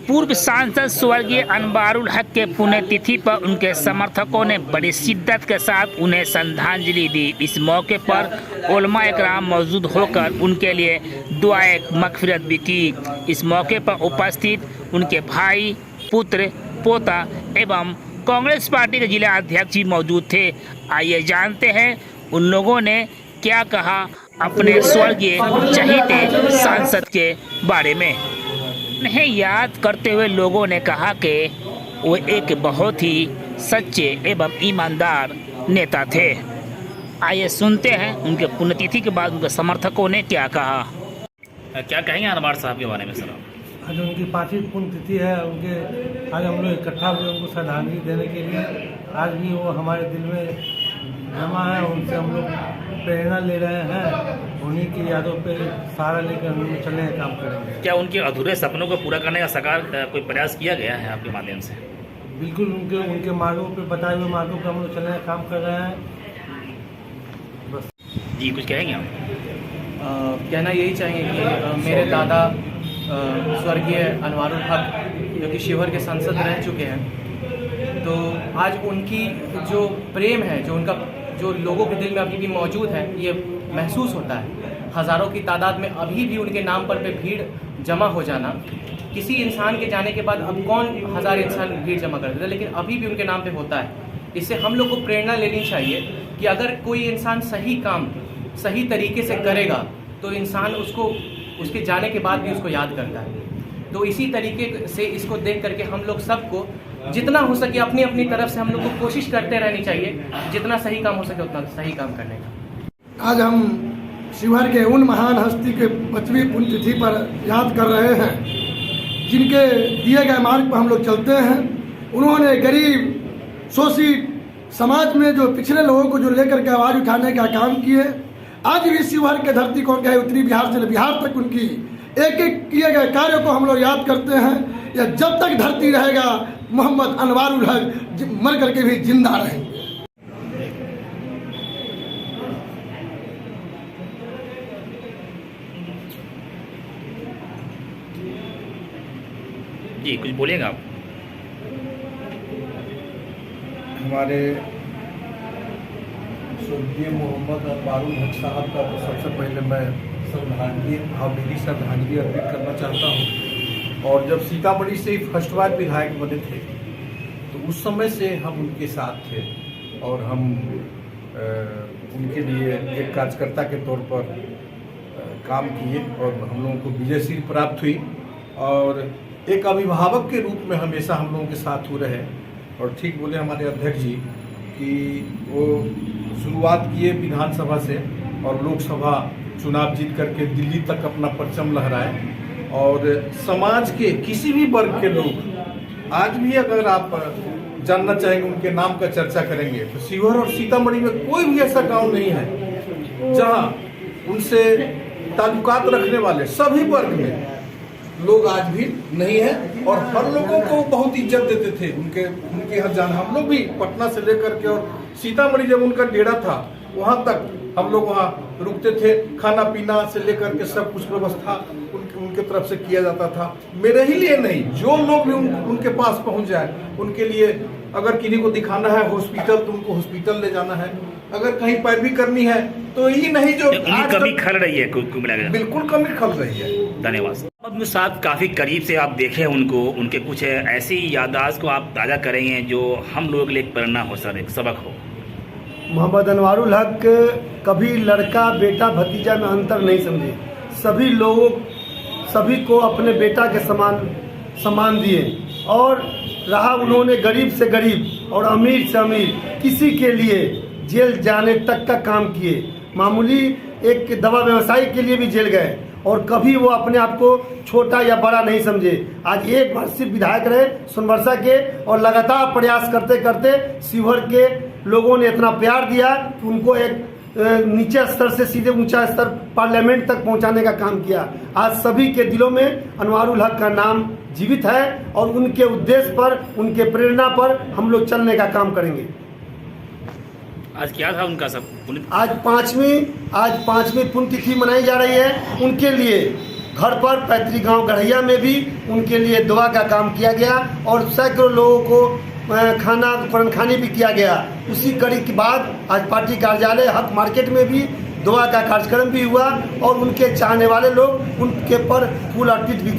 पूर्व सांसद स्वर्गीय अनवारुल हक के पुण्यतिथि पर उनके समर्थकों ने बड़ी शिद्दत के साथ उन्हें श्रद्धांजलि दी। इस मौके पर उलमा इकराम मौजूद होकर उनके लिए दुआए मगफिरत भी की। इस मौके पर उपस्थित उनके भाई, पुत्र, पोता एवं कांग्रेस पार्टी के जिला अध्यक्ष भी मौजूद थे। आइए जानते हैं उन लोगों ने क्या कहा अपने स्वर्गीय चहीते सांसद के बारे में। उन्हें याद करते हुए लोगों ने कहा कि वो एक बहुत ही सच्चे एवं ईमानदार नेता थे। आइए सुनते हैं उनके पुण्यतिथि के बाद उनके समर्थकों ने क्या कहा। क्या कहेंगे अनवार साहब के बारे में सर? आज उनकी 5वीं पुण्यतिथि है। आज हम लोग इकट्ठा हुए उनको श्रद्धांजलि देने के लिए। आज भी वो हमारे दिल में जमा है, उनसे हम लोग प्रेरणा ले रहे हैं। उन्हीं की यादों पे सहारा लेकर हम चलने का काम करेंगे। क्या उनके अधूरे सपनों को पूरा करने का साकार कोई प्रयास किया गया है आपके माध्यम से? बिल्कुल, उनके मार्गों पे, बताए हुए मार्गों पे हम लोग चलने का काम कर रहे हैं। बस जी, कुछ कहेंगे आप? कहना यही चाहेंगे कि मेरे दादा स्वर्गीय अनवारुल हक जो कि शिवहर के सांसद रह चुके हैं, तो आज उनकी जो प्रेम है, जो लोगों के दिल में अभी भी मौजूद है, ये महसूस होता है। हज़ारों की तादाद में अभी भी उनके नाम पर भीड़ जमा हो जाना, किसी इंसान के जाने के बाद अब कौन 1000 इंसान भीड़ जमा कर देता है, लेकिन अभी भी उनके नाम पे होता है। इससे हम लोग को प्रेरणा लेनी चाहिए कि अगर कोई इंसान सही काम सही तरीके से करेगा तो इंसान उसके जाने के बाद भी उसको याद करता है। तो इसी तरीके से इसको देख करके हम लोग सबको जितना हो सके अपनी अपनी तरफ से हम लोग को कोशिश करते रहनी चाहिए, जितना सही काम हो सके उतना सही काम करने का। आज हम शिवहर के उन महान हस्ती के 5वीं पुण्यतिथि पर याद कर रहे हैं जिनके दिए गए मार्ग पर हम लोग चलते हैं। उन्होंने गरीब, शोषित समाज में जो पिछड़े लोगों को जो लेकर के आवाज़ उठाने का काम किए। आज भी शिवहर के धरती को कहे उत्तरी बिहार से बिहार तक उनकी एक एक किए गए कार्यों को हम लोग याद करते हैं। या जब तक धरती रहेगा मोहम्मद अनवारुल हक मर करके भी जिंदा रहेंगे। जी, कुछ बोलिएगा आप? हमारे स्वर्गीय मोहम्मद अनवारुल हक साहब का तो सबसे पहले मैं भावभीनी श्रद्धांजलि अर्पित करना चाहता हूं। और जब सीतामढ़ी से फर्स्ट बार विधायक बने थे तो उस समय से हम उनके साथ थे और हम उनके लिए एक कार्यकर्ता के तौर पर काम किए और हम लोगों को विजयश्री प्राप्त हुई। और एक अभिभावक के रूप में हमेशा हम लोगों के साथ हो रहे। और ठीक बोले हमारे अध्यक्ष जी कि वो शुरुआत किए विधानसभा से और लोकसभा चुनाव जीत करके दिल्ली तक अपना परचम लहराए। और समाज के किसी भी वर्ग के लोग आज भी अगर आप जानना चाहेंगे, उनके नाम का चर्चा करेंगे तो शिवहर और सीतामढ़ी में कोई भी ऐसा गांव नहीं है जहां उनसे ताल्लुकात रखने वाले सभी वर्ग में लोग आज भी नहीं है। और हर लोगों को बहुत इज्जत देते थे। उनके यहाँ जाना, हम लोग भी पटना से लेकर के और सीतामढ़ी जब उनका डेरा था वहाँ तक हम लोग वहाँ रुकते थे। खाना पीना से लेकर के सब कुछ व्यवस्था उनके तरफ से किया जाता था। मेरे ही लिए नहीं, जो लोग भी उनके पास पहुँच जाए उनके लिए, अगर किसी को दिखाना है हॉस्पिटल तो उनको हॉस्पिटल ले जाना है, अगर कहीं पैरवी करनी है तो ये नहीं जो कमी खल रही है, बिल्कुल कमी खल रही है। धन्यवाद साहब। काफ़ी करीब से आप देखे उनको, उनके कुछ ऐसी याददाश्त को आप ताज़ा करेंगे जो हम लोगों के लिए प्रेरणा हो सर, एक सबक हो। मोहम्मद अनवारुल हक कभी लड़का, बेटा, भतीजा में अंतर नहीं समझे। सभी लोगों, सभी को अपने बेटा के समान दिए। और रहा उन्होंने गरीब से गरीब और अमीर से अमीर, किसी के लिए जेल जाने तक का काम किए। मामूली एक दवा व्यवसायी के लिए भी जेल गए और कभी वो अपने आप को छोटा या बड़ा नहीं समझे। आज एक बार सिर्फ विधायक रहे सोनबरसा के और लगातार प्रयास करते करते शिवहर के लोगों ने इतना प्यार दिया कि उनको एक नीचे स्तर से सीधे ऊंचा स्तर पार्लियामेंट तक पहुंचाने का काम किया। आज सभी के दिलों में अनवारुल हक का नाम जीवित है और उनके उद्देश्य पर, उनके प्रेरणा पर हम लोग चलने का काम करेंगे। आज क्या था उनका सब? आज पांचवी पुण्यतिथि मनाई जा रही है उनके लिए। घर पर पैतृक गांव गढ़ैया में भी उनके लिए दुआ का काम किया गया और सैकड़ों लोगों को खाना कुरान खानी भी किया गया। उसी कड़ी के बाद आज पार्टी कार्यालय हक मार्केट में भी दुआ का कार्यक्रम भी हुआ और उनके चाहने वाले लोग उनके पर फूल अर्पित भी